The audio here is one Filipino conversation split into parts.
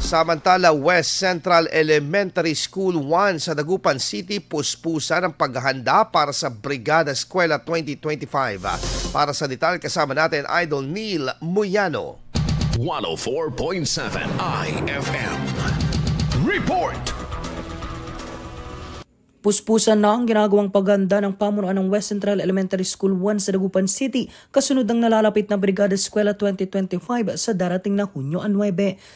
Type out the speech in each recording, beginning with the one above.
Samantala, West Central Elementary School 1 sa Dagupan City puspusan ang paghahanda para sa Brigada Eskwela 2025. Para sa detalye kasama natin Idol Neil Muyano. 104.7 IFM Report. Puspusan na ang ginagawang paghahanda ng pamunuan ng West Central Elementary School 1 sa Dagupan City kasunod ng nalalapit na Brigada Eskwela 2025 sa darating na Hunyo 9.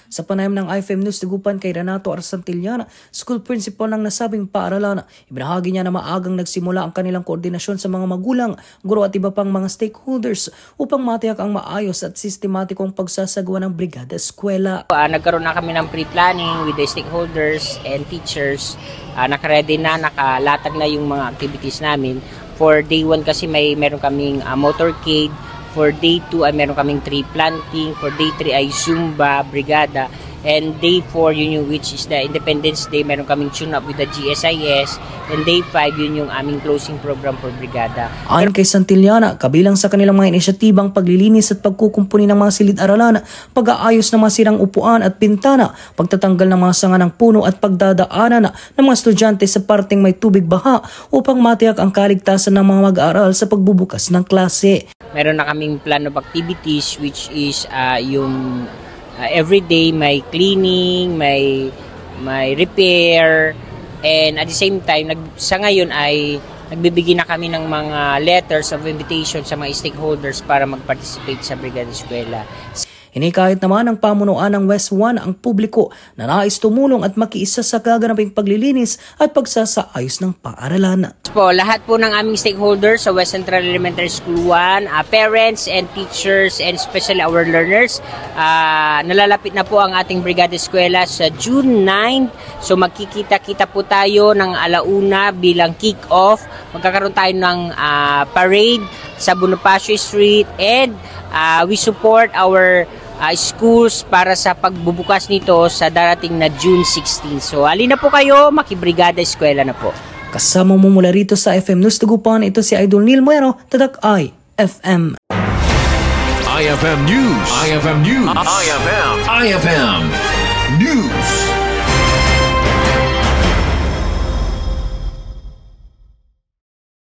Sa panayam ng IFM News Dagupan kay Renato Arsantillana, school principal ng nasabing paaralan, ibinahagi niya na maagang nagsimula ang kanilang koordinasyon sa mga magulang, guro at iba pang mga stakeholders upang matiyak ang maayos at sistematikong pagsasagawa ng Brigada Eskwela. Nagkaroon na kami ng pre-planning with the stakeholders and teachers. Nakaready na, nakalatag na yung mga activities namin. For day 1 kasi meron kaming motorcade. For day 2 ay meron kaming tree planting. For day 3 ay Zumba, Brigada. And day 4 yun yung which is the Independence Day, meron kaming tune-up with the GSIS. And day 5 yun yung aming closing program for Brigada. Ayon kay Santillana, kabilang sa kanilang mga inisyatibang paglilinis at pagkukumpuni ng mga silid-aralan, pag-aayos ng mga sirang upuan at pintana, pagtatanggal ng mga sanga ng puno at pagdadaanan ng mga estudyante sa parteng may tubig baha upang matiyak ang kaligtasan ng mga mag-aaral sa pagbubukas ng klase. Meron na kaming plan of activities which is yung every day may cleaning, may repair, and at the same time sa ngayon ay nagbibigay na kami ng mga letters of invitation sa mga stakeholders para mag-participate sa Brigada Eskwela. Hinikayat naman ng pamunuan ng West 1 ang publiko na nais tumulong at makiisa sa gaganaping paglilinis at pagsasaayos ng paaralan. Lahat po ng aming stakeholders sa West Central Elementary School 1, parents and teachers and especially our learners, nalalapit na po ang ating Brigada Eskwela sa June 9. So magkikita-kita po tayo ng alauna bilang kick-off. Magkakaroon tayo ng parade sa Bonifacio Street and we support our schools para sa pagbubukas nito sa darating na June 16. So halina po kayo, makibrigada eskwela na po. Kasama mo mula rito sa FM News Dagupan, ito si Idol Neil Muyano, Tatak IFM. IFM News. IFM News. IFM News.